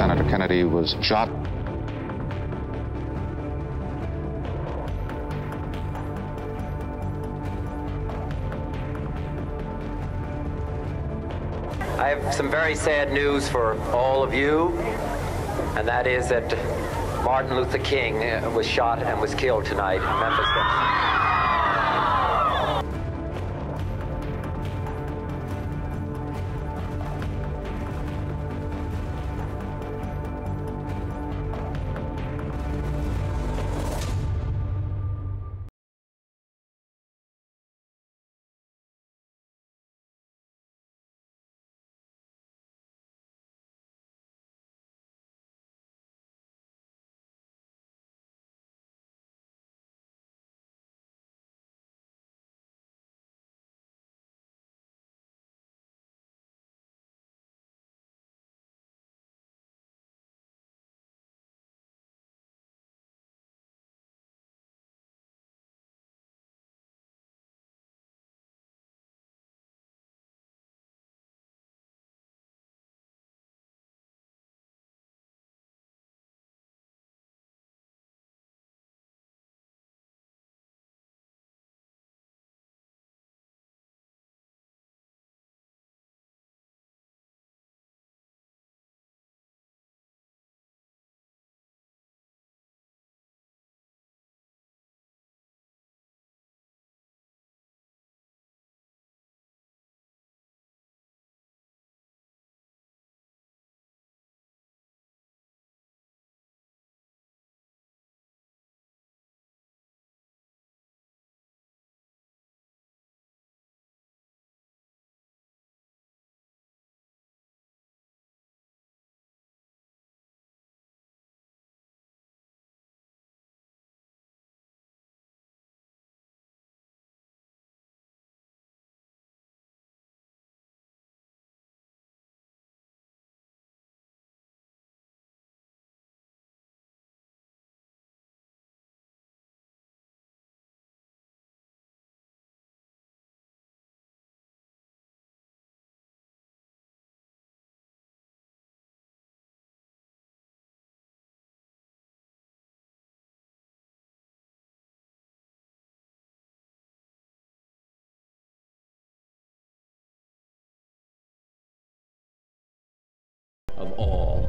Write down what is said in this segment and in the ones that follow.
Senator Kennedy was shot. I have some very sad news for all of you, and that is that Martin Luther King was shot and was killed tonight in Memphis. Of all.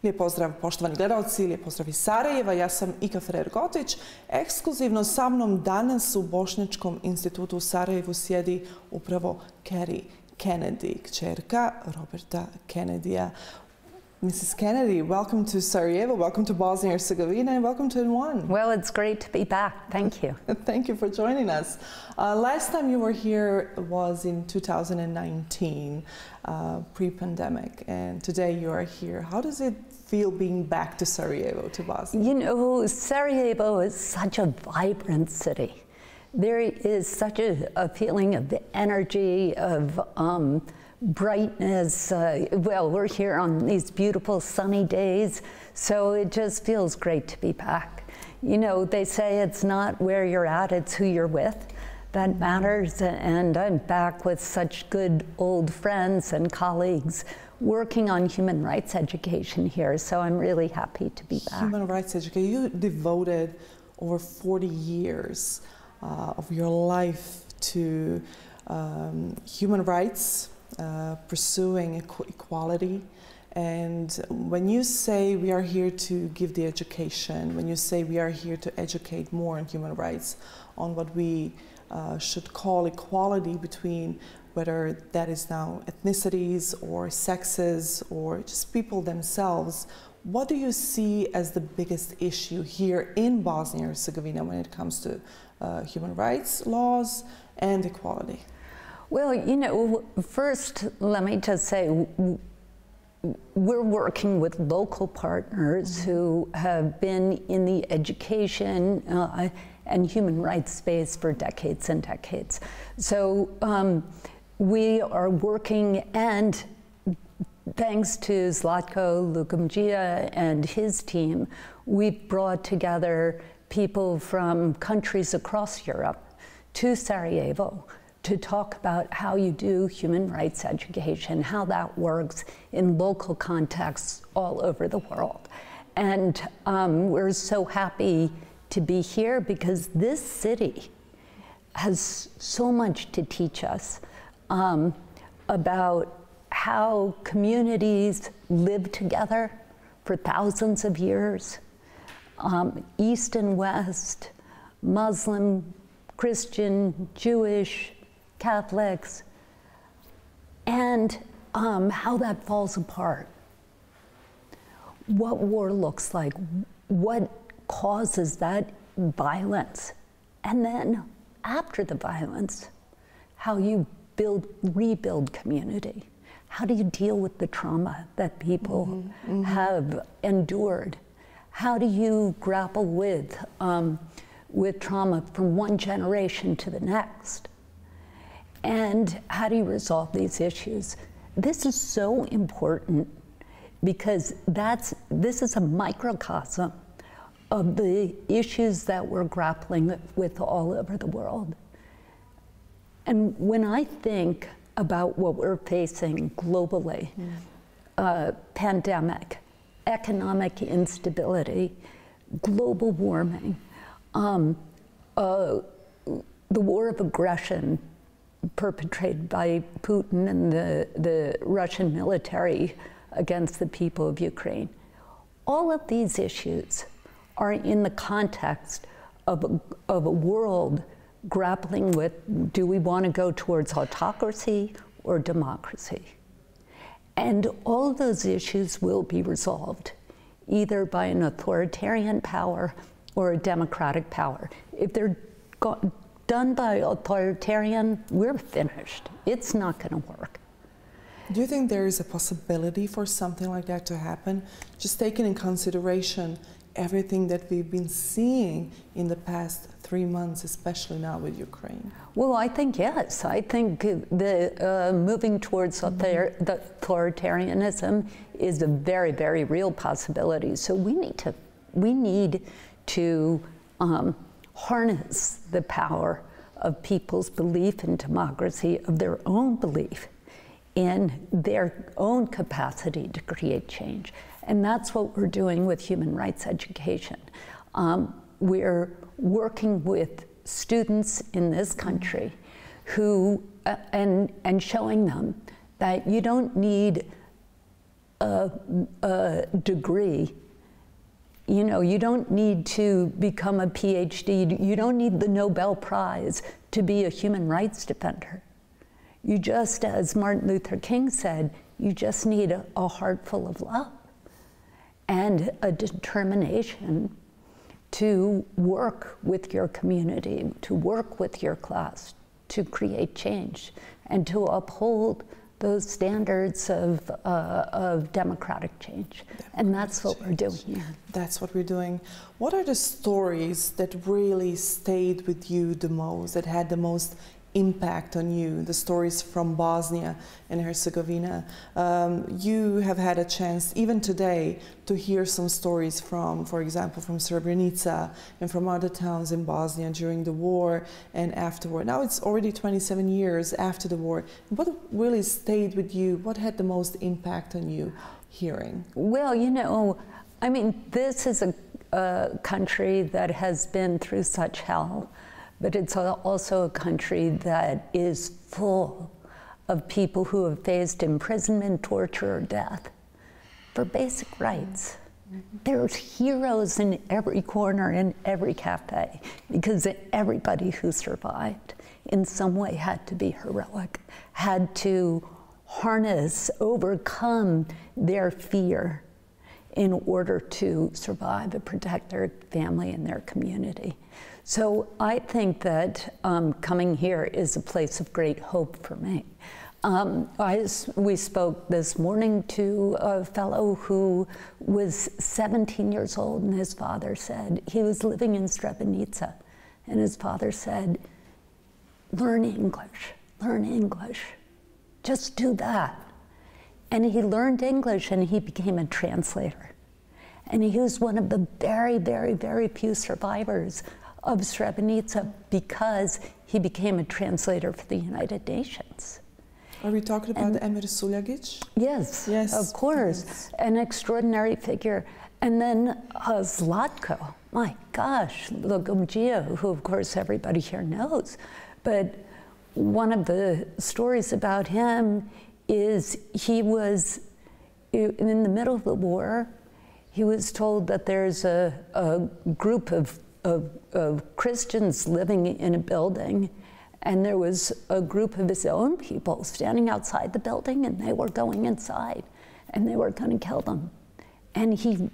Lijep pozdrav poštovani gledalci, lijep pozdrav iz Sarajeva. Ja sam Ika Ferrer-Gotić. Ekskluzivno sa mnom danas u Bošnjačkom institutu u Sarajevu sjedi upravo Kerry Kennedy, kćerka Roberta Kennedyja. Mrs. Kennedy, welcome to Sarajevo, welcome to Bosnia and Herzegovina, and welcome to N1. Well, it's great to be back. Thank you. Thank you for joining us. Last time you were here was in 2019, pre-pandemic, and today you are here. How does it feel being back to Sarajevo, to Bosnia? You know, Sarajevo is such a vibrant city. There is such a feeling of the energy, of brightness. Well, we're here on these beautiful sunny days, so it just feels great to be back. You know, they say it's not where you're at, it's who you're with that matters, and I'm back with such good old friends and colleagues working on human rights education here, so I'm really happy to be back. Human rights education, you devoted over 40 years of your life to human rights, pursuing equality. And when you say we are here to give the education, when you say we are here to educate more on human rights, on what we should call equality between whether that is now ethnicities or sexes or just people themselves, what do you see as the biggest issue here in Bosnia and Herzegovina when it comes to human rights laws and equality? Well, you know, first, let me just say, we're working with local partners who have been in the education and human rights space for decades and decades. So we are working, and thanks to Zlatko Lukumdzija and his team, we've brought together people from countries across Europe to Sarajevo to talk about how you do human rights education, how that works in local contexts all over the world. And we're so happy to be here because this city has so much to teach us about how communities live together for thousands of years, East and West, Muslim, Christian, Jewish, Catholics, and how that falls apart. What war looks like, what causes that violence, and then after the violence, how you rebuild community. How do you deal with the trauma that people have endured? How do you grapple with trauma from one generation to the next? And how do you resolve these issues? This is so important because this is a microcosm of the issues that we're grappling with all over the world. And when I think about what we're facing globally, pandemic, economic instability, global warming, the war of aggression perpetrated by Putin and the Russian military against the people of Ukraine. All of these issues are in the context of a world grappling with, do we want to go towards autocracy or democracy? And all of those issues will be resolved either by an authoritarian power or a democratic power. If they're done by authoritarian, we're finished. It's not going to work. Do you think there is a possibility for something like that to happen? Just taking in consideration everything that we've been seeing in the past 3 months, especially now with Ukraine? Well, I think yes. I think the moving towards authoritarianism is a very, very real possibility. So we need to harness the power of people's belief in democracy, of their own belief in their own capacity to create change. And that's what we're doing with human rights education. We're working with students in this country who, and showing them that you don't need a degree. You know, you don't need to become a PhD. You don't need the Nobel Prize to be a human rights defender. You just, as Martin Luther King said, you just need a heart full of love and a determination to work with your community, to work with your class, to create change, and to uphold those standards of democratic change. And that's what we're doing here. That's what we're doing. What are the stories that really stayed with you the most, that had the most impact on you, the stories from Bosnia and Herzegovina? You have had a chance, even today, to hear some stories from, for example, from Srebrenica and from other towns in Bosnia during the war and afterward. Now it's already 27 years after the war. What really stayed with you? What had the most impact on you hearing? Well, you know, I mean, this is a country that has been through such hell. But it's also a country that is full of people who have faced imprisonment, torture, or death for basic rights. There's heroes in every corner, in every cafe, because everybody who survived in some way had to be heroic, had to harness, overcome their fear in order to survive and protect their family and their community. So I think that coming here is a place of great hope for me. We spoke this morning to a fellow who was 17 years old, and his father said, he was living in Srebrenica, and his father said, learn English, just do that. And he learned English and he became a translator. And he was one of the very, very, very few survivors of Srebrenica because he became a translator for the United Nations. Are we talking about Emir Suljagić? Yes, yes, of course. Yes. An extraordinary figure. And then Zlatko, my gosh, Lugumgia, who of course everybody here knows. But one of the stories about him is he was, in the middle of the war, he was told that there's a group of Christians living in a building, and there was a group of his own people standing outside the building, and they were going inside, and they were going to kill them. And he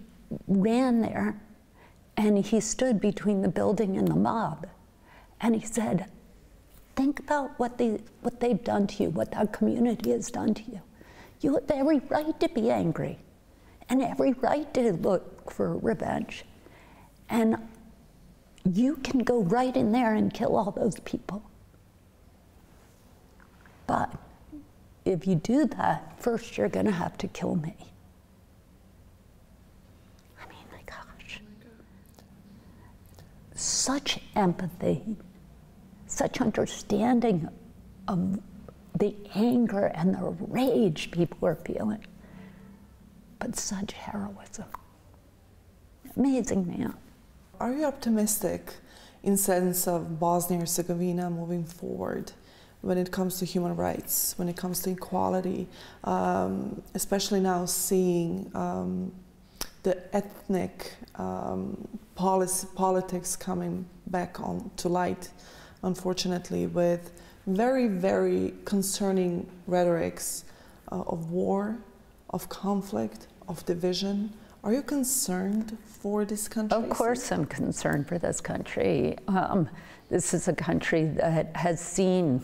ran there, and he stood between the building and the mob, and he said, think about what they've done to you, what that community has done to you. You have every right to be angry, and every right to look for revenge. And you can go right in there and kill all those people. But if you do that, first you're going to have to kill me. I mean, my gosh. Such empathy, such understanding of the anger and the rage people are feeling, but such heroism. Amazing man. Are you optimistic in sense of Bosnia and Herzegovina moving forward when it comes to human rights, when it comes to equality, especially now seeing the ethnic politics coming back to light, unfortunately, with very, very concerning rhetorics of war, of conflict, of division? Are you concerned for this country? Of course I'm concerned for this country. This is a country that has seen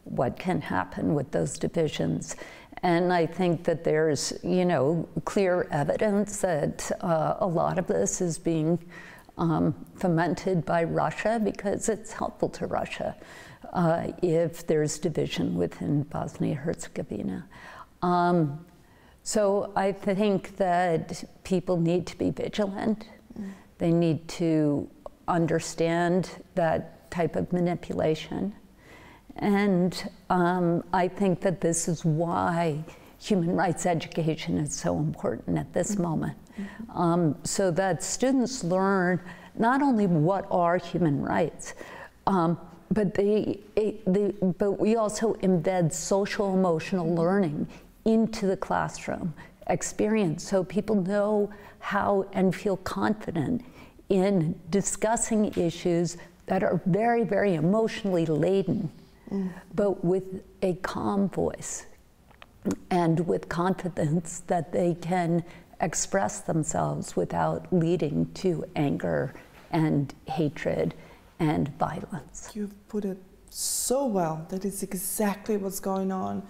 what can happen with those divisions. And I think that there's, clear evidence that a lot of this is being fomented by Russia because it's helpful to Russia if there's division within Bosnia-Herzegovina. So I think that people need to be vigilant. They need to understand that type of manipulation. And I think that this is why human rights education is so important at this moment. So that students learn not only what are human rights, but we also embed social emotional learning into the classroom experience so people know how and feel confident in discussing issues that are very, very emotionally laden, but with a calm voice and with confidence that they can express themselves without leading to anger and hatred and violence. You've put it so well. That is exactly what's going on.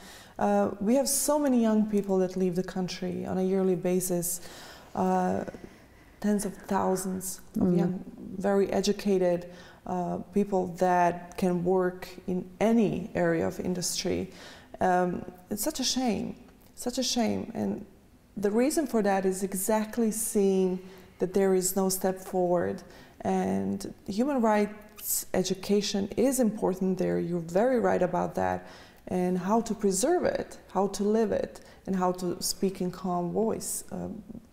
We have so many young people that leave the country on a yearly basis, tens of thousands of young, very educated people that can work in any area of industry. It's such a shame, such a shame. And the reason for that is exactly seeing that there is no step forward. And human rights education is important there. You're very right about that. And how to preserve it, how to live it, and how to speak in calm voice.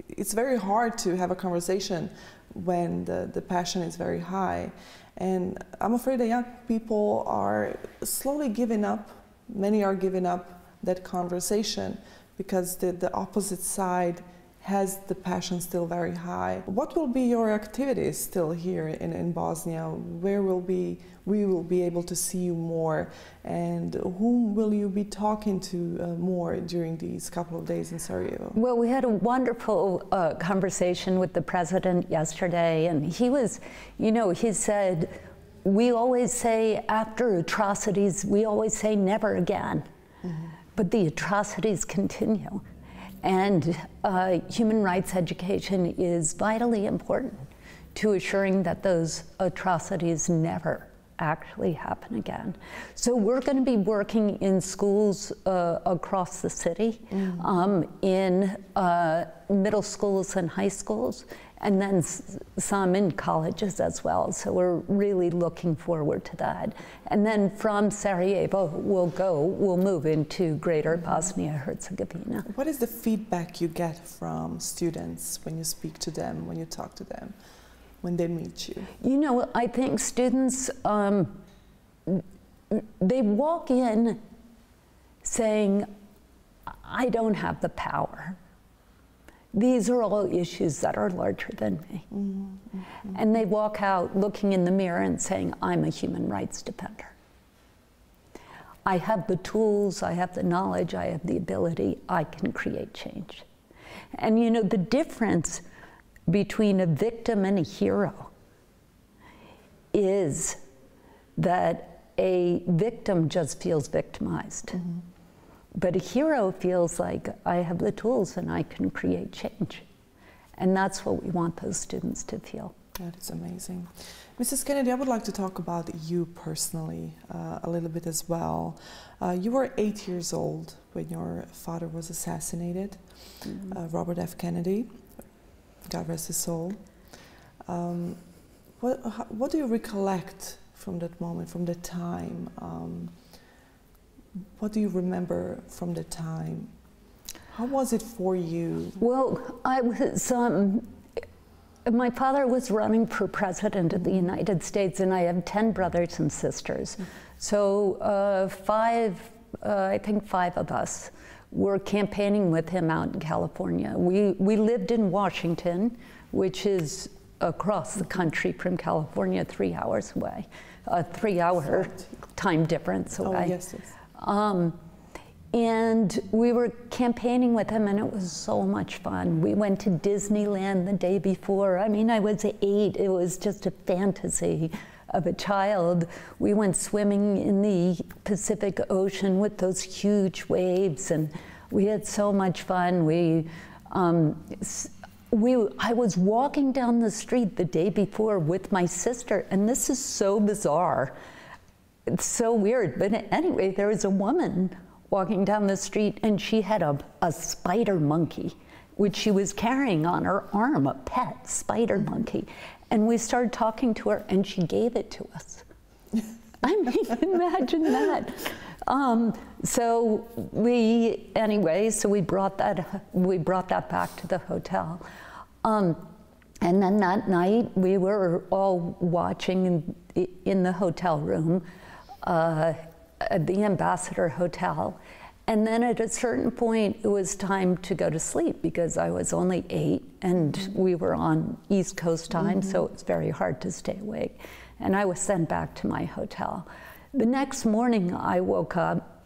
It's very hard to have a conversation when the passion is very high. And I'm afraid that young people are slowly giving up. Many are giving up that conversation because the opposite side has the passion still very high. What will be your activities still here in Bosnia? Where we will be able to see you more? And whom will you be talking to more during these couple of days in Sarajevo? Well, we had a wonderful conversation with the president yesterday, and he was, he said, we always say after atrocities, we always say never again. But the atrocities continue. And human rights education is vitally important to assuring that those atrocities never actually happen again. So we're going to be working in schools across the city, in middle schools and high schools, and then some in colleges as well. So we're really looking forward to that. And then from Sarajevo, we'll move into greater Bosnia-Herzegovina. What is the feedback you get from students when you speak to them, when you talk to them, when they meet you? You know, I think students, they walk in saying, I don't have the power. These are all issues that are larger than me. And they walk out looking in the mirror and saying, I'm a human rights defender. I have the tools, I have the knowledge, I have the ability, I can create change. And you know, the difference between a victim and a hero is that a victim just feels victimized. But a hero feels like, I have the tools and I can create change. And that's what we want those students to feel. That is amazing. Mrs. Kennedy, I would like to talk about you personally a little bit as well. You were 8 years old when your father was assassinated, Robert F. Kennedy, God rest his soul. What do you recollect from that moment, from the time? What do you remember from the time? How was it for you? Well, I was, my father was running for president of the United States, and I have 10 brothers and sisters. So I think five of us were campaigning with him out in California. We lived in Washington, which is across the country from California, 3 hours away, a 3-hour time difference away. Oh, yes, yes. And we were campaigning with him, and it was so much fun. We went to Disneyland the day before. I mean, I was 8. It was just a fantasy of a child. We went swimming in the Pacific Ocean with those huge waves, and we had so much fun. I was walking down the street the day before with my sister, and this is so bizarre. It's so weird, but anyway, there was a woman walking down the street, and she had a spider monkey, which she was carrying on her arm, a pet spider monkey. And we started talking to her, and she gave it to us. I mean, imagine that. So we brought that back to the hotel. And then that night, we were all watching in the hotel room, at the Ambassador Hotel. And then at a certain point, it was time to go to sleep because I was only 8 and we were on East Coast time, so it was very hard to stay awake. And I was sent back to my hotel. The next morning, I woke up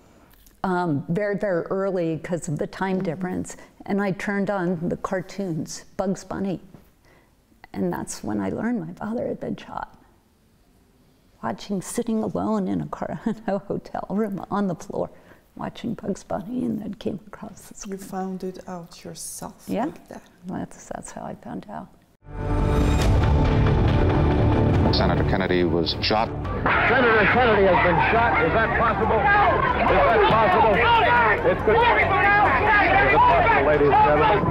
very, very early because of the time difference, and I turned on the cartoons, Bugs Bunny. And that's when I learned my father had been shot. Sitting alone in a hotel room on the floor, watching Bugs Bunny, and then came across the screen. You found it out yourself, yeah, like that? That's how I found out. Senator Kennedy was shot. Senator Kennedy has been shot. Is that possible? Is that possible? It's good. Is it possible, ladies and gentlemen?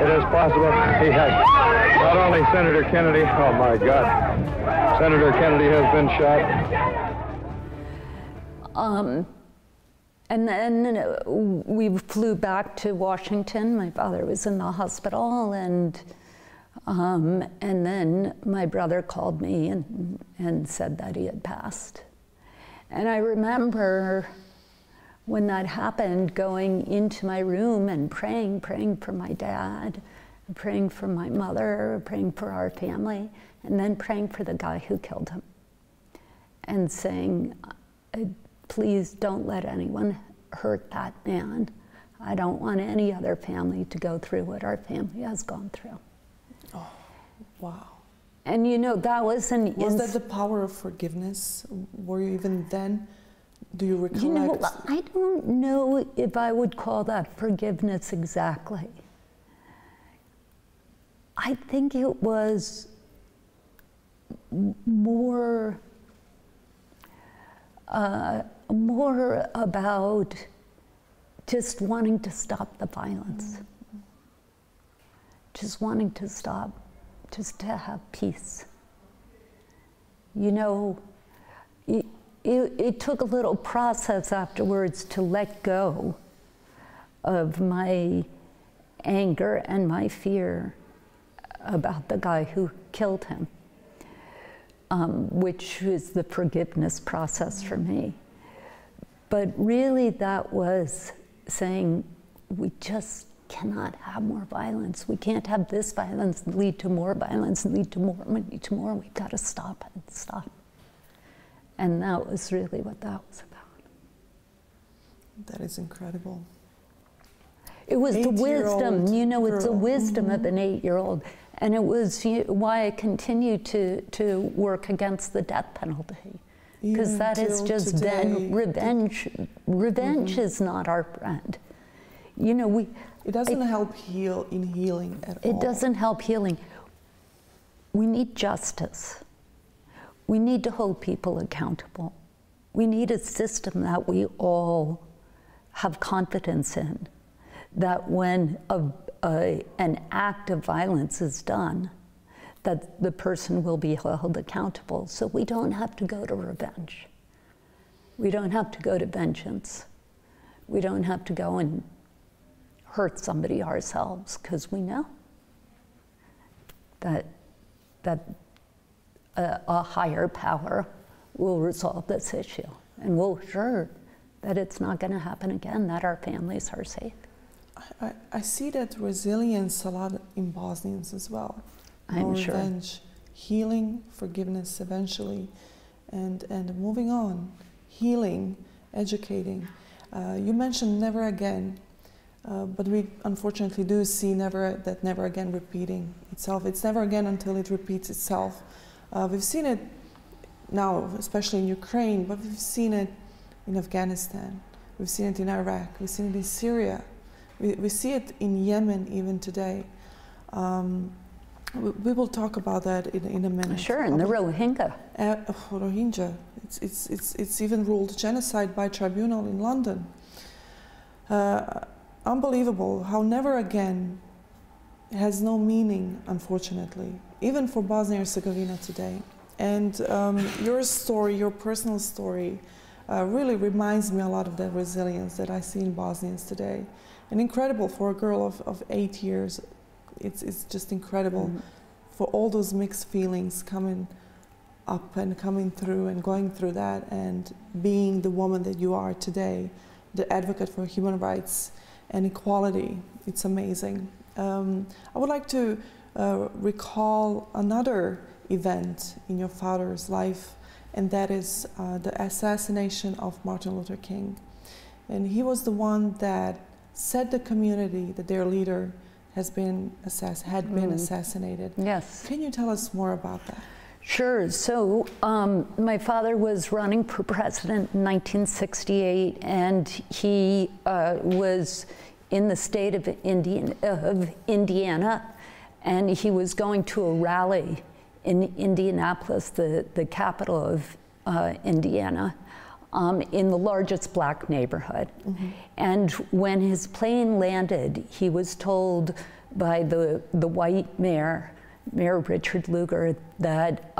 It is possible. He has not only Senator Kennedy, oh my God. Senator Kennedy has been shot. And then we flew back to Washington. My father was in the hospital, and then my brother called me and said that he had passed. And I remember when that happened, going into my room and praying for my dad, praying for my mother, praying for our family, and then praying for the guy who killed him, and saying, please don't let anyone hurt that man. I don't want any other family to go through what our family has gone through. Oh, wow. And you know, that was an... Was that the power of forgiveness? Were you even then? Do you recollect? You know, I don't know if I would call that forgiveness exactly. I think it was more more about just wanting to stop the violence. Just wanting to stop, just to have peace. You know, it took a little process afterwards to let go of my anger and my fear about the guy who killed him, which is the forgiveness process for me. But really that was saying, we just cannot have more violence. We can't have this violence lead to more violence, lead to more, lead to more. We've got to stop it, stop. And that was really what that was about. That is incredible. It was the wisdom, you know, it's the wisdom of an 8-year-old. And it was why I continue to work against the death penalty. Because that is just today, then revenge. Revenge is not our friend. You know, it doesn't help in healing at all. It doesn't help healing. We need justice. We need to hold people accountable. We need a system that we all have confidence in, that when an act of violence is done, that the person will be held accountable, so we don't have to go to revenge. We don't have to go to vengeance. We don't have to go and hurt somebody ourselves, because we know that a higher power will resolve this issue, and we'll ensure that it's not going to happen again, that our families are safe. I see that resilience a lot in Bosnians as well. I'm sure. Revenge, healing, forgiveness eventually, and moving on, healing, educating. You mentioned never again, but we unfortunately do see that never again repeating itself. It's never again until it repeats itself. We've seen it now, especially in Ukraine, but we've seen it in Afghanistan. We've seen it in Iraq. We've seen it in Syria. We see it in Yemen even today. We will talk about that in a minute. Sure, and the Rohingya. Rohingya. It's even ruled genocide by tribunal in London. Unbelievable how never again has no meaning, unfortunately, even for Bosnia and Herzegovina today. And your story, your personal story, really reminds me a lot of that resilience that I see in Bosnians today. And incredible for a girl of 8 years. It's just incredible for all those mixed feelings coming up and coming through and going through that and being the woman that you are today, the advocate for human rights and equality. It's amazing. I would like to recall another event in your father's life, and that is the assassination of Martin Luther King. And he was the one that said the community that their leader had been assassinated. Yes. Can you tell us more about that? Sure. So my father was running for president in 1968, and he was in the state of Indiana, and he was going to a rally in Indianapolis, the capital of Indiana, in the largest black neighborhood. And when his plane landed, he was told by the white Mayor Richard Lugar, that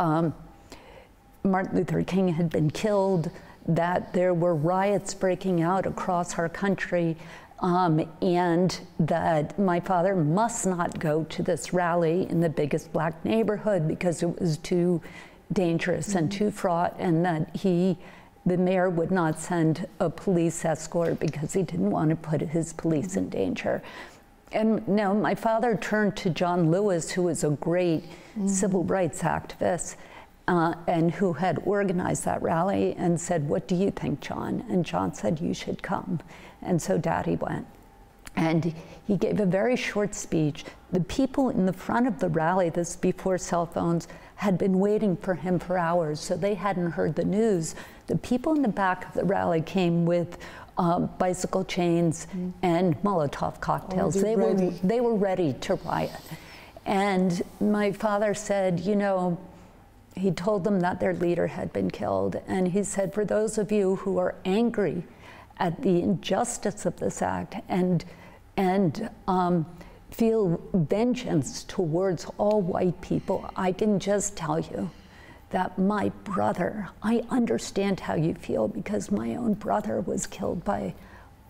Martin Luther King had been killed, that there were riots breaking out across our country, and that my father must not go to this rally in the biggest black neighborhood because it was too dangerous and too fraught, and that the mayor would not send a police escort because he didn't want to put his police in danger. And now my father turned to John Lewis, who was a great civil rights activist, and who had organized that rally, and said, "What do you think, John?" And John said, "You should come." And so Daddy went. And he gave a very short speech. The people in the front of the rally, this before cell phones, had been waiting for him for hours, so they hadn't heard the news. The people in the back of the rally came with bicycle chains and Molotov cocktails. They were ready to riot. And my father said, you know, He told them that their leader had been killed, and he said, for those of you who are angry at the injustice of this act and feel vengeance towards all white people, I can just tell you that my brother, I understand how you feel, because my own brother was killed by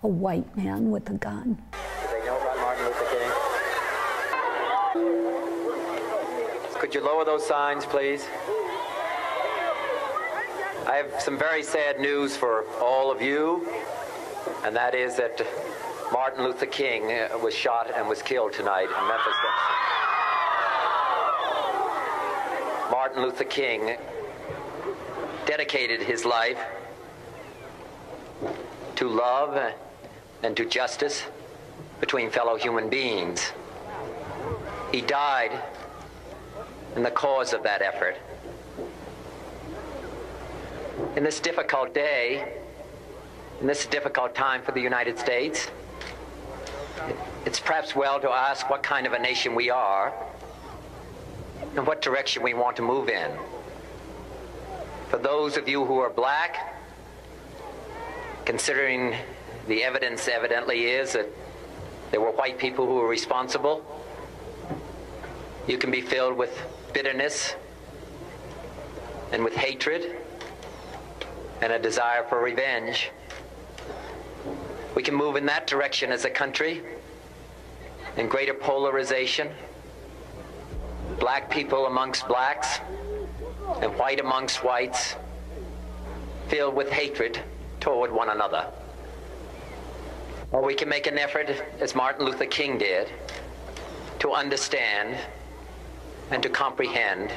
a white man with a gun. Did they know about Martin Luther King? Could you lower those signs, please? I have some very sad news for all of you, and that is that Martin Luther King was shot and was killed tonight in Memphis. Martin Luther King dedicated his life to love and to justice between fellow human beings. He died in the cause of that effort. In this difficult day, in this difficult time for the United States, it's perhaps well to ask what kind of a nation we are and what direction we want to move in. For those of you who are black, considering the evidence evidently is that there were white people who were responsible, you can be filled with bitterness and with hatred and a desire for revenge. We can move in that direction as a country, in greater polarization, black people amongst blacks and white amongst whites, filled with hatred toward one another. Or we can make an effort, as Martin Luther King did, to understand and to comprehend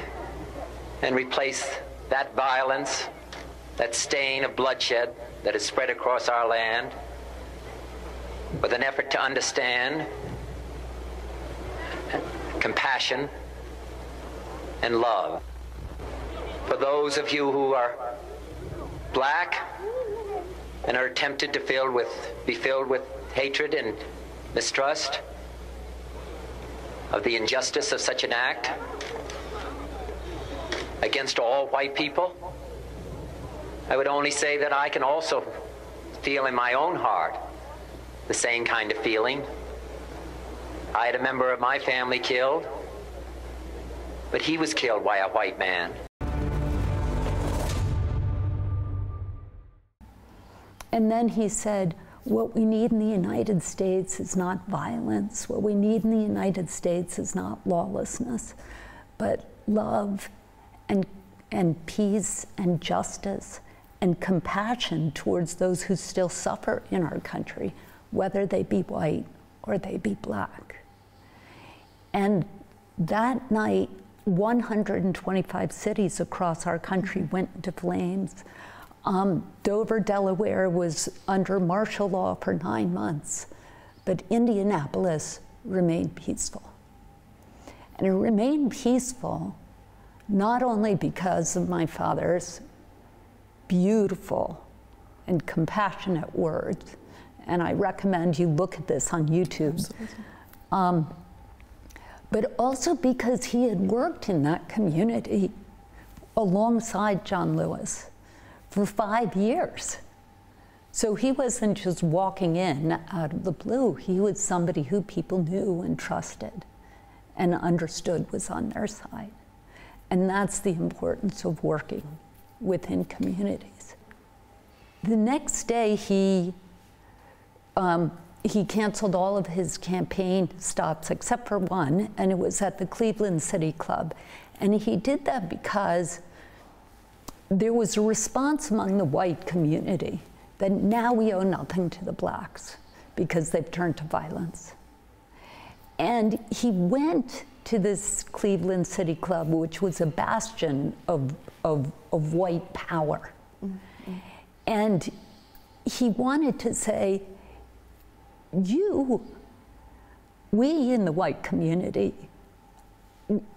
and replace that violence, that stain of bloodshed that is spread across our land, with an effort to understand compassion and love. For those of you who are black and are tempted to be filled with hatred and mistrust of the injustice of such an act against all white people, I would only say that I can also feel in my own heart the same kind of feeling. I had a member of my family killed, but he was killed by a white man. And then he said, what we need in the United States is not violence. What we need in the United States is not lawlessness, but love and peace and justice and compassion towards those who still suffer in our country, whether they be white or they be black. And that night, 125 cities across our country went into flames. Dover, Delaware was under martial law for 9 months, but Indianapolis remained peaceful. And it remained peaceful not only because of my father's beautiful and compassionate words, and I recommend you look at this on YouTube, but also because he had worked in that community alongside John Lewis for 5 years. So he wasn't just walking in out of the blue. He was somebody who people knew and trusted and understood was on their side. And that's the importance of working within communities. The next day, he canceled all of his campaign stops except for one, and it was at the Cleveland City Club. And he did that because there was a response among the white community that now we owe nothing to the blacks because they've turned to violence. And he went to this Cleveland City Club, which was a bastion of white power. Mm-hmm. And he wanted to say, we in the white community,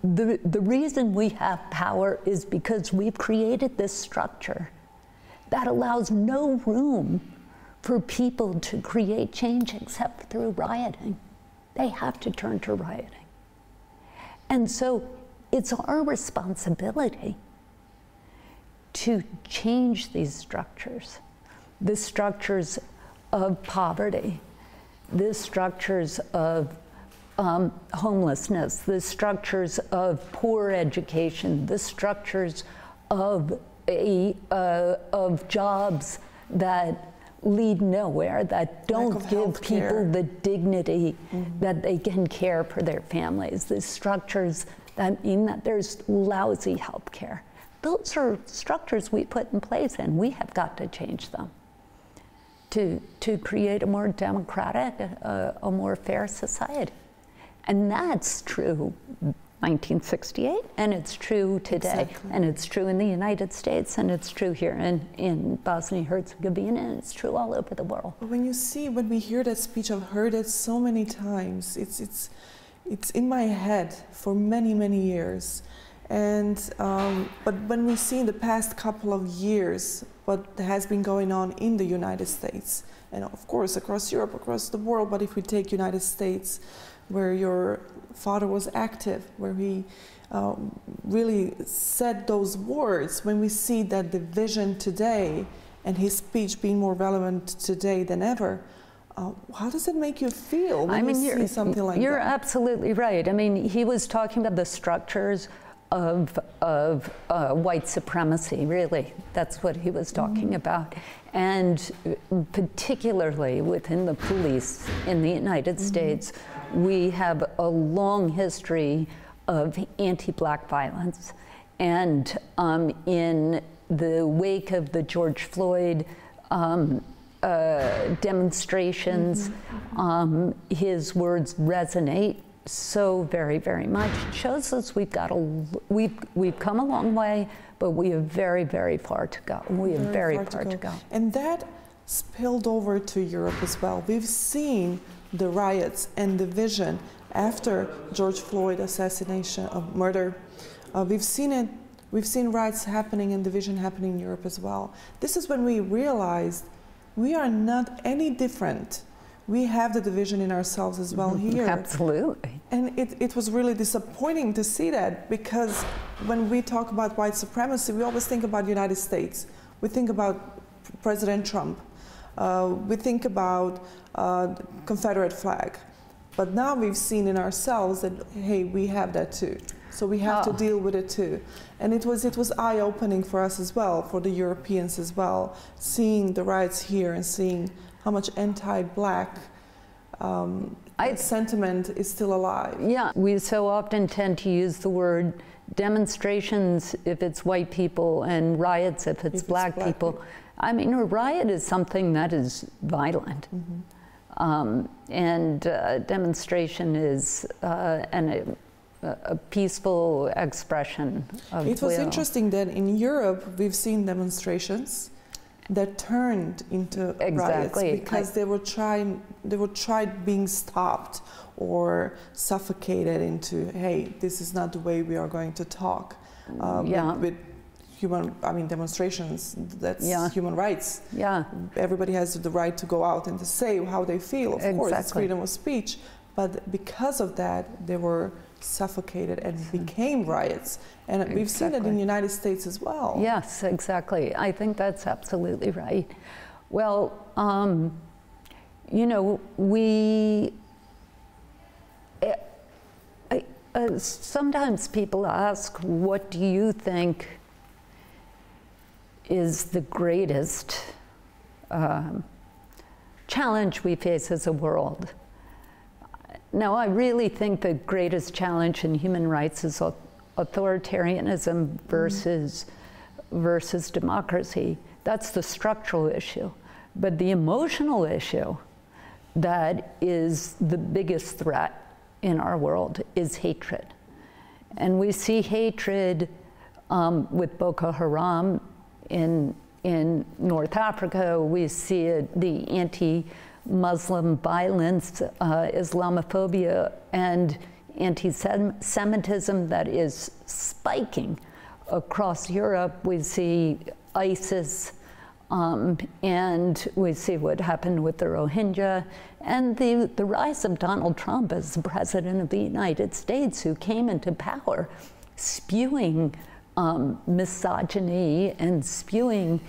the reason we have power is because we've created this structure that allows no room for people to create change except through rioting. They have to turn to rioting. And so it's our responsibility to change these structures, the structures of poverty, the structures of homelessness, the structures of poor education, the structures of jobs that lead nowhere, that don't give people the dignity that they can care for their families, the structures that mean that there's lousy health care. Those are structures we put in place, and we have got to change them to create a more democratic, a more fair society. And that's true 1968, and it's true today, exactly. And it's true in the United States, and it's true here in Bosnia-Herzegovina, and it's true all over the world. But when we hear that speech, I've heard it so many times. It's in my head for many, many years. And but when we see in the past couple of years what has been going on in the United States, and of course across Europe, across the world, but if we take United States, where your father was active, where he really said those words, when we see that division today and his speech being more relevant today than ever, how does it make you feel when you see something like that? You're absolutely right. I mean, he was talking about the structures of white supremacy, really. That's what he was talking about. And particularly within the police in the United States, we have a long history of anti-Black violence. And in the wake of the George Floyd demonstrations, his words resonate so very, very much. It shows us we've come a long way, but we have very, very far to go. We have very far to go. And that spilled over to Europe as well. We've seen the riots and division after George Floyd assassination, murder. We've seen it. We've seen riots happening and division happening in Europe as well. This is when we realized we are not any different. We have the division in ourselves as well here. Absolutely. And it was really disappointing to see that, because when we talk about white supremacy, we always think about the United States. We think about President Trump. We think about Confederate flag. But now we've seen in ourselves that, hey, we have that too. So we have to deal with it too. And it was eye-opening for us as well, for the Europeans as well, seeing the riots here and seeing how much anti-Black sentiment is still alive. Yeah, we so often tend to use the word demonstrations if it's white people and riots if it's black people. I mean, a riot is something that is violent. And demonstration is a peaceful expression of It was interesting that in Europe we've seen demonstrations that turned into riots because they were tried being stopped or suffocated into, hey, this is not the way we are going to talk. With demonstrations, that's human rights. Everybody has the right to go out and to say how they feel. Of course, it's freedom of speech. But because of that, they were suffocated and became riots. And we've seen it in the United States as well. Yes, exactly. I think that's absolutely right. Well, you know, sometimes people ask, what do you think is the greatest challenge we face as a world? Now, I really think the greatest challenge in human rights is authoritarianism versus democracy. That's the structural issue. But the emotional issue that is the biggest threat in our world is hatred. And we see hatred with Boko Haram in North Africa. We see the anti-Muslim violence, Islamophobia, and anti-Semitism that is spiking across Europe. We see ISIS, and we see what happened with the Rohingya, and the rise of Donald Trump as the President of the United States, who came into power spewing misogyny and spewing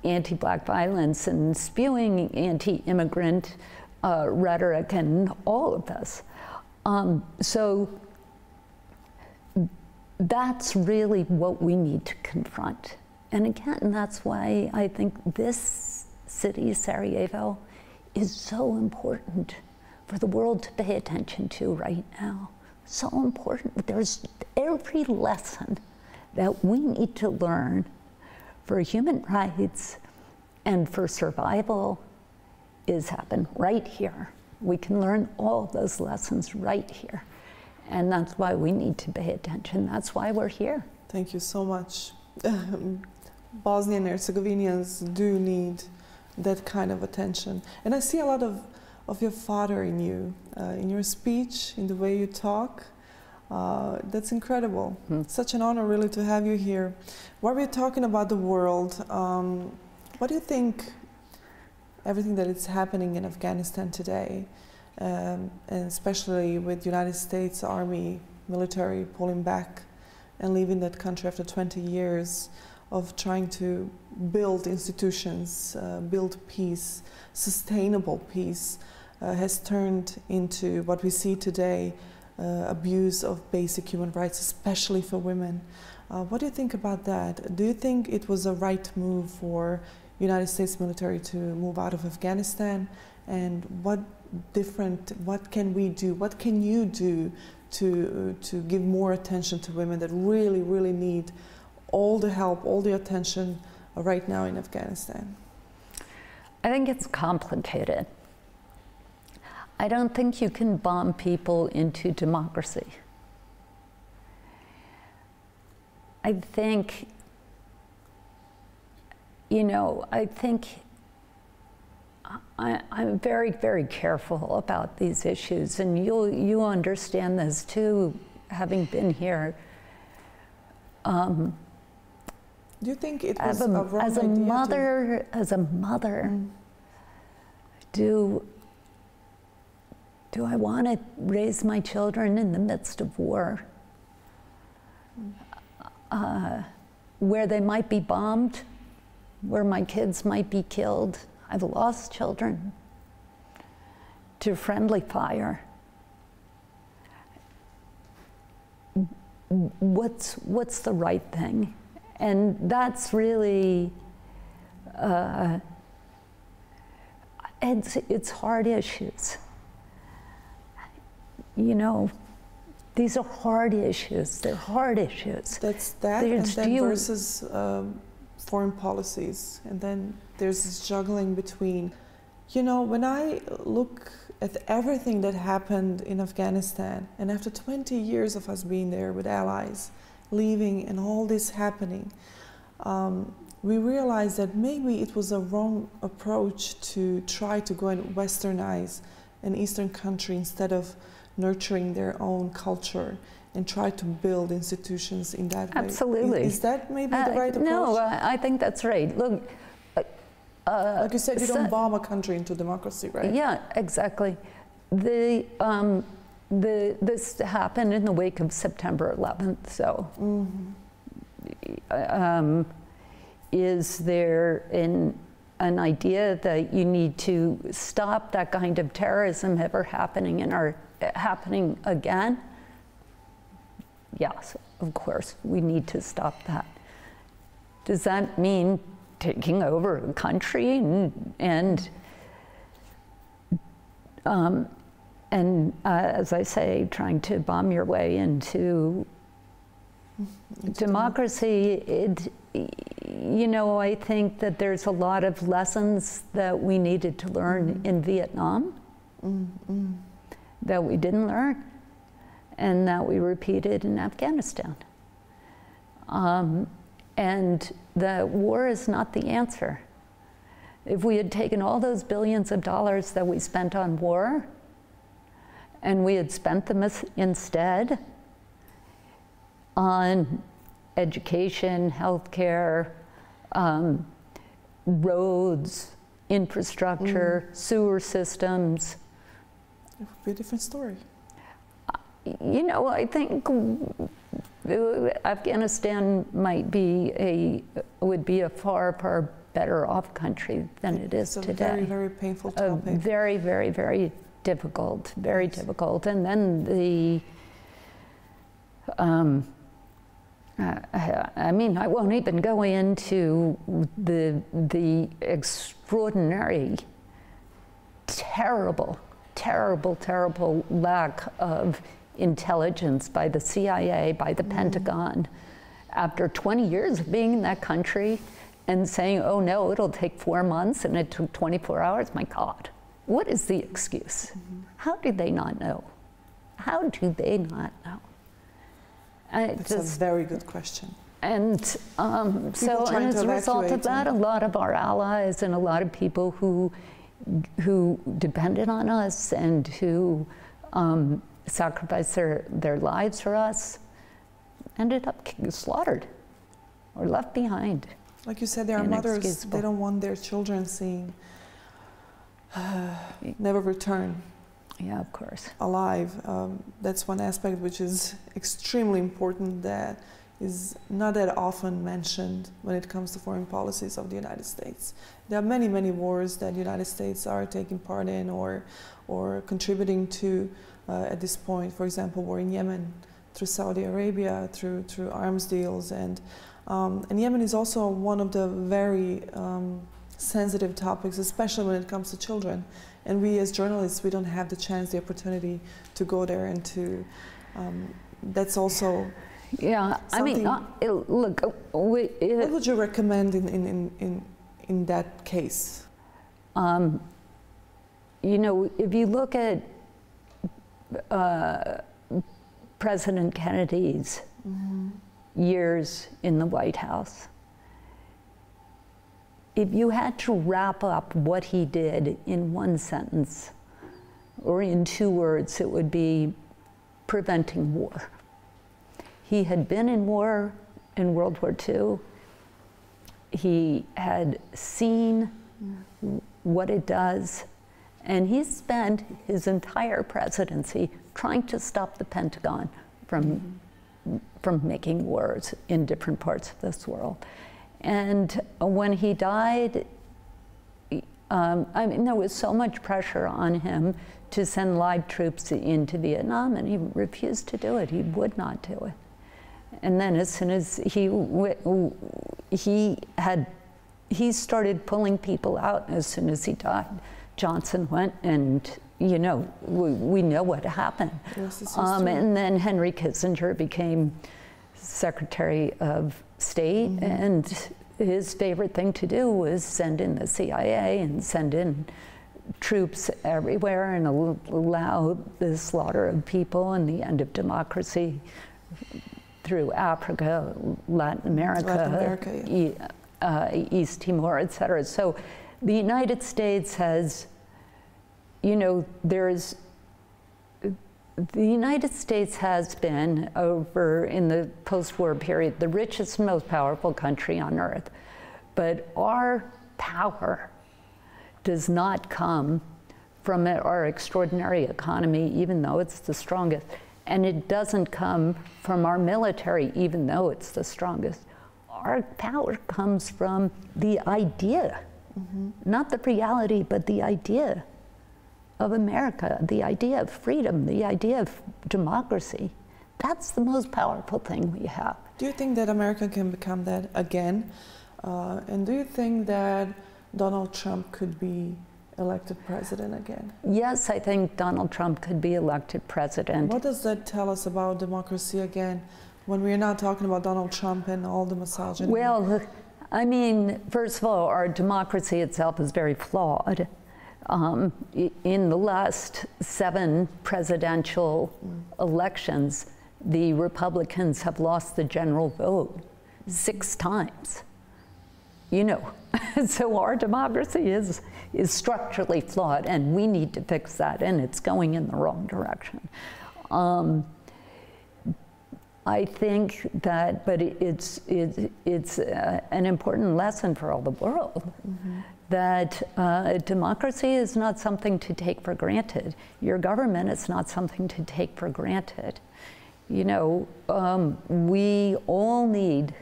anti-Black violence and spewing anti-immigrant rhetoric and all of this. So that's really what we need to confront. And again, that's why I think this city, Sarajevo, is so important for the world to pay attention to right now. So important. There's every lesson that we need to learn for human rights and for survival is happening right here. We can learn all of those lessons right here. And that's why we need to pay attention. That's why we're here. Thank you so much. Bosnian Herzegovinians do need that kind of attention. And I see a lot of your father in you, in your speech, in the way you talk. That's incredible. Such an honor really to have you here. While we're talking about the world, what do you think everything that is happening in Afghanistan today, and especially with United States Army military pulling back and leaving that country after 20 years of trying to build institutions, build peace, sustainable peace, has turned into what we see today, abuse of basic human rights, especially for women. What do you think about that? Do you think it was a right move for United States military to move out of Afghanistan? And what can we do, what can you do to give more attention to women that really, really need all the help, all the attention right now in Afghanistan? I think it's complicated. I don't think you can bomb people into democracy. I think, I'm very, very careful about these issues, and you understand this too, having been here. Do you think it was a wrong idea? As a mother, do I want to raise my children in the midst of war, where they might be bombed, where my kids might be killed? I've lost children to friendly fire. What's the right thing? And that's really, it's hard issues. These are hard issues. They're hard issues. That's that, and then versus foreign policies. And then there's this juggling between, when I look at everything that happened in Afghanistan, and after 20 years of us being there with allies, leaving and all this happening, we realized that maybe it was a wrong approach to try to go and westernize an Eastern country instead of nurturing their own culture and try to build institutions in that way. Absolutely. Is that maybe the right approach? No, I think that's right. Look, like you said, you don't bomb a country into democracy, right? Yeah, exactly. This happened in the wake of September 11th, so is there an idea that you need to stop that kind of terrorism ever happening happening again? Yes, of course, we need to stop that. Does that mean taking over a country and as I say, trying to bomb your way into democracy? I think that there's a lot of lessons that we needed to learn in Vietnam that we didn't learn, and that we repeated in Afghanistan. And that war is not the answer. If we had taken all those billions of dollars that we spent on war, and we had spent them instead on education, healthcare, roads, infrastructure, sewer systems. It would be a different story. I think Afghanistan would be a far, far better off country than it is today. It's a very, very painful topic. Very, very, very difficult, very difficult. And then I mean, I won't even go into the extraordinary, terrible, terrible, terrible lack of intelligence by the CIA, by the Pentagon, after 20 years of being in that country and saying, oh no, it'll take 4 months and it took 24 hours. My God, what is the excuse? How do they not know? How do they not know? It's a very good question. And so, and as a result of that, a lot of our allies and a lot of people who depended on us and who sacrificed their lives for us ended up slaughtered or left behind. Like you said, there are mothers, they don't want their children seeing, never return. Yeah, of course. Alive. That's one aspect which is extremely important that is not that often mentioned when it comes to foreign policies of the United States. There are many, many wars that the United States are taking part in or contributing to at this point. For example, war in Yemen, through Saudi Arabia, through arms deals, and Yemen is also one of the very sensitive topics, especially when it comes to children. And we as journalists, we don't have the chance, the opportunity to go there and to, that's also yeah, I mean, look, what would you recommend in that case? You know, if you look at President Kennedy's years in the White House, if you had to wrap up what he did in one sentence or in 2 words, it would be preventing war. He had been in war in World War II. He had seen what it does, and he spent his entire presidency trying to stop the Pentagon from making wars in different parts of this world. And when he died, I mean, there was so much pressure on him to send live troops into Vietnam, and he refused to do it. He would not do it. And then as soon as he started pulling people out as soon as he died. Johnson went, and you know, we know what happened. And then Henry Kissinger became Secretary of State, and his favorite thing to do was send in the CIA and send in troops everywhere and allow the slaughter of people and the end of democracy through Africa, Latin America, East Timor, et cetera. So the United States has, you know, the United States has been, over in the post-war period, the richest, most powerful country on earth. But our power does not come from our extraordinary economy, even though it's the strongest. And it doesn't come from our military, even though it's the strongest. Our power comes from the idea, not the reality, but the idea of America, the idea of freedom, the idea of democracy. That's the most powerful thing we have. Do you think that America can become that again? And do you think that Donald Trump could be elected president again? Yes, I think Donald Trump could be elected president. What does that tell us about democracy again, when we're not talking about Donald Trump and all the misogyny? Well, I mean, first of all, our democracy itself is very flawed. In the last 7 presidential elections, the Republicans have lost the general vote 6 times. You know, so our democracy is structurally flawed, and we need to fix that, and it's going in the wrong direction. I think that, but it's an important lesson for all the world, that democracy is not something to take for granted. Your government is not something to take for granted. You know, we all need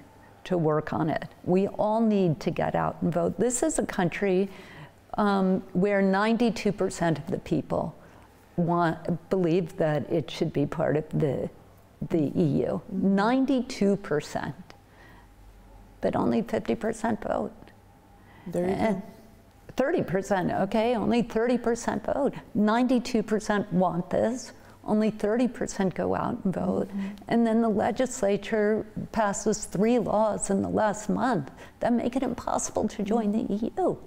to work on it. We all need to get out and vote. This is a country where 92% of the people believe that it should be part of the EU. 92%, but only 50% vote. There you go. 30%, okay, only 30% vote. 92% want this, only 30% go out and vote. And then the legislature passes 3 laws in the last month that make it impossible to join the EU.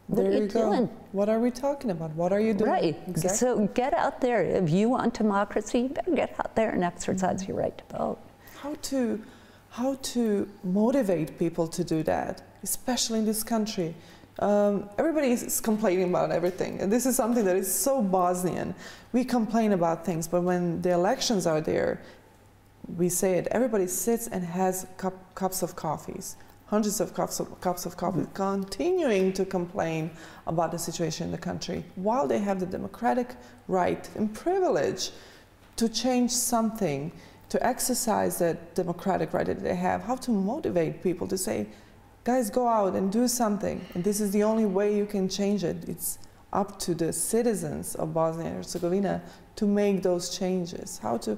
What are you doing? What are we talking about? What are you doing? Right. Exactly. So get out there. If you want democracy, you better get out there and exercise your right to vote. How to motivate people to do that, especially in this country? Everybody is complaining about everything, and this is something that is so Bosnian. We complain about things, but when the elections are there, we say it. Everybody sits and has cups of coffees. Hundreds of cups of coffee, continuing to complain about the situation in the country, while they have the democratic right and privilege to change something, to exercise that democratic right that they have. How to motivate people to say, guys, go out and do something, and this is the only way you can change it. It's up to the citizens of Bosnia and Herzegovina to make those changes. How to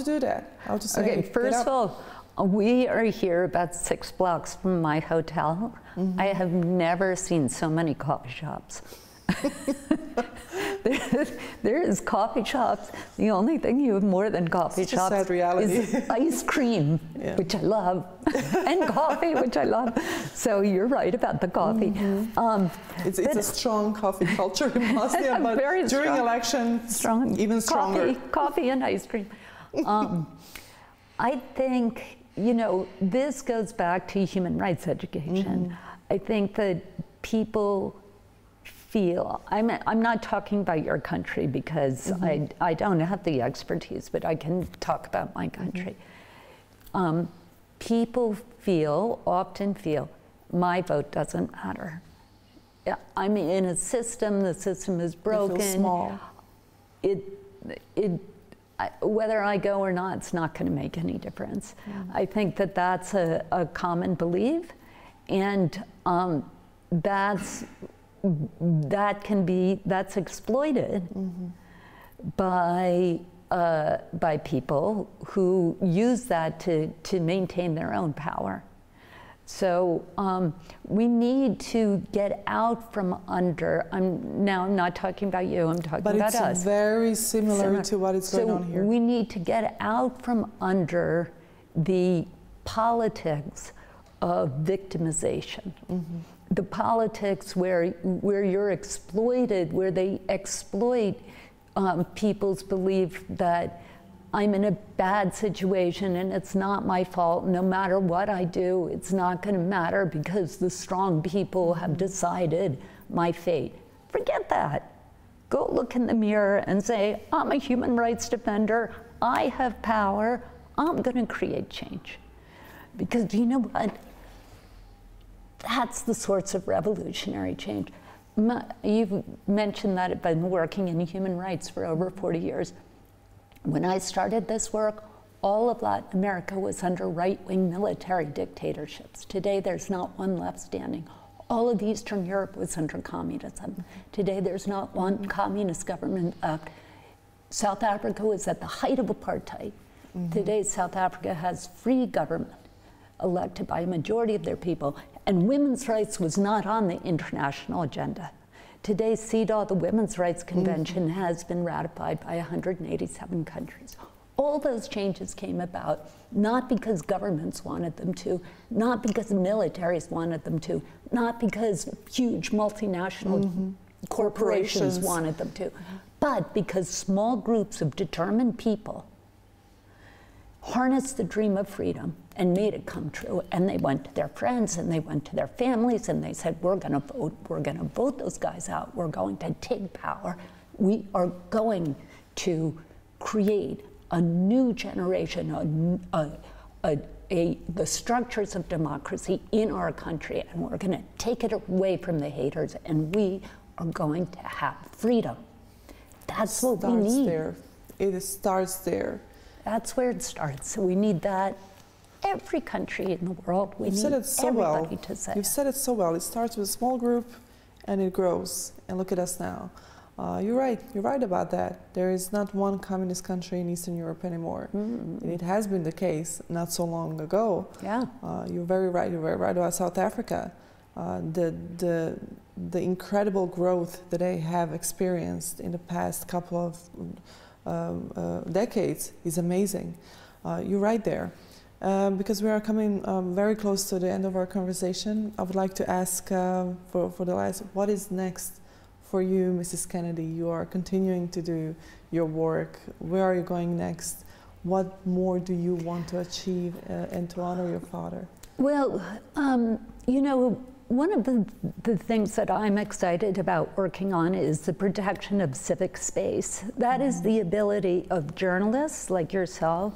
do that? How to say, okay, first of all, we are here about 6 blocks from my hotel. I have never seen so many coffee shops. There is coffee shops. The only thing you have more than coffee shops sad reality. is ice cream, which I love, and coffee, which I love. So you're right about the coffee. It's a strong coffee culture in Bosnia, but during elections, even stronger. Coffee and ice cream. I think, you know, this goes back to human rights education. I think that people feel, I'm not talking about your country because I don't have the expertise, but I can talk about my country. People often feel, my vote doesn't matter. I'm in a system, the system is broken. You feel small. Whether I go or not, it's not going to make any difference. I think that that's a common belief, and that's exploited by people who use that to maintain their own power. So we need to get out from under, I'm not talking about you, I'm talking about us. But it's very similar to what is going on here. We need to get out from under the politics of victimization. The politics where you're exploited, where they exploit people's belief that I'm in a bad situation and it's not my fault. No matter what I do, it's not going to matter because the strong people have decided my fate. Forget that. Go look in the mirror and say, I'm a human rights defender. I have power. I'm going to create change. Because you know what? That's the sorts of revolutionary change. You've mentioned that I've been working in human rights for over 40 years. When I started this work, all of Latin America was under right-wing military dictatorships. Today, there's not one left standing. All of Eastern Europe was under communism. Today, there's not one communist government left. South Africa was at the height of apartheid. Today, South Africa has free government, elected by a majority of their people, and women's rights was not on the international agenda. Today, CEDAW, the Women's Rights Convention, has been ratified by 187 countries. All those changes came about not because governments wanted them to, not because militaries wanted them to, not because huge multinational corporations wanted them to, but because small groups of determined people harnessed the dream of freedom and made it come true. And they went to their friends and they went to their families and they said, we're going to vote those guys out. We're going to take power. We are going to create a new generation, the structures of democracy in our country, and we're going to take it away from the haters, and we are going to have freedom. That's what we need. It starts there. That's where it starts. So we need that. Every country in the world, we need everybody to say. You've said it so well. It starts with a small group and it grows. And look at us now. You're right about that. There is not one communist country in Eastern Europe anymore. Mm-hmm. It has been the case not so long ago. Yeah. You're very right about South Africa. The incredible growth that they have experienced in the past couple of decades is amazing. You're right there. Because we are coming very close to the end of our conversation, I would like to ask for the last, what is next for you, Mrs. Kennedy? You are continuing to do your work. Where are you going next? What more do you want to achieve and to honor your father? Well, you know, one of the things that I'm excited about working on is the protection of civic space. That is the ability of journalists like yourself,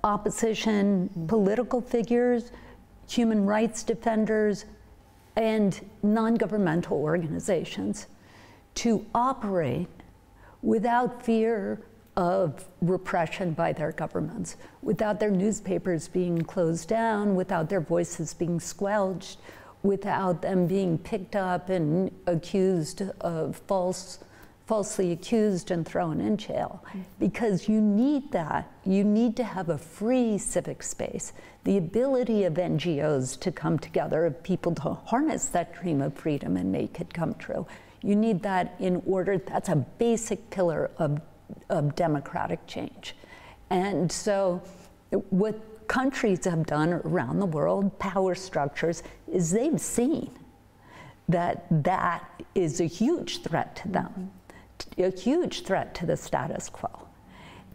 opposition, political figures, human rights defenders, and non-governmental organizations to operate without fear of repression by their governments, without their newspapers being closed down, without their voices being squelched, without them being picked up and accused of falsely accused and thrown in jail. Because you need that. You need to have a free civic space, the ability of NGOs to come together, of people to harness that dream of freedom and make it come true. You need that in order, that's a basic pillar of democratic change. And so what countries have done around the world, power structures, is they've seen that that is a huge threat to them. A huge threat to the status quo.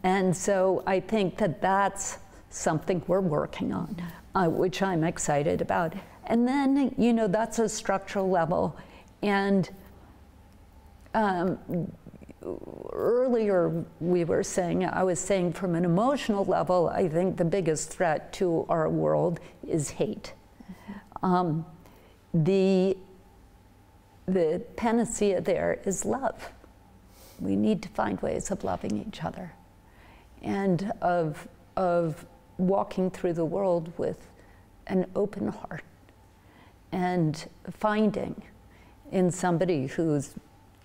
And so I think that that's something we're working on, which I'm excited about. And then, you know, that's a structural level. And earlier I was saying from an emotional level, I think the biggest threat to our world is hate. The panacea there is love. We need to find ways of loving each other and of walking through the world with an open heart and finding in somebody who's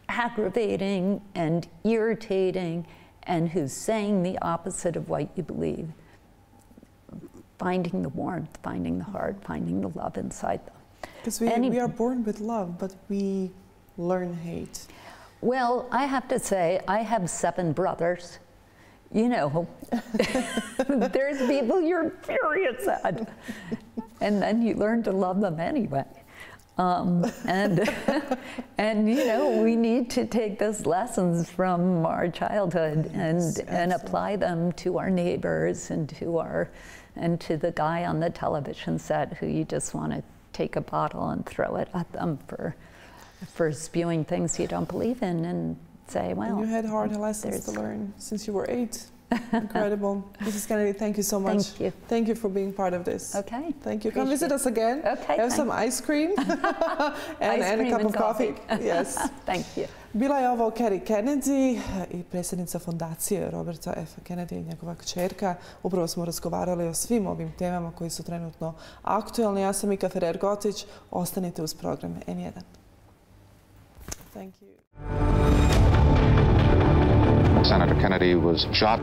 aggravating and irritating and who's saying the opposite of what you believe, finding the warmth, finding the heart, finding the love inside them. Because we are born with love, but we learn hate. Well, I have to say, I have 7 brothers. You know, there's people you're furious at. And then you learn to love them anyway. And you know, we need to take those lessons from our childhood and apply them to our neighbors and to the guy on the television set who you just want to take a bottle and throw it at them for spewing things you don't believe in, and say, well, and you had hard lessons to learn since you were 8. Incredible. Mrs. Kennedy, thank you so much. Thank you. Thank you for being part of this. Okay. Thank you. Come visit us again. Okay. Have some ice cream and a cup of coffee. Yes. Thank you. Bila je ovo Kerry Kennedy i predsjednica fondacije Roberta F. Kennedy i njegova kćerka. Upravo smo razgovarali o svim ovim temama koji su trenutno aktualni. Ja sam Mika Ferrer-Gotić. Ostanite uz program N1. Thank you. Senator Kennedy was shot.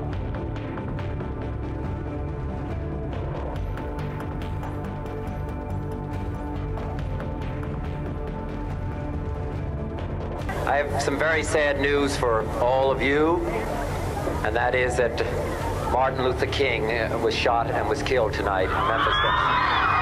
I have some very sad news for all of you, and that is that Martin Luther King was shot and was killed tonight in Memphis.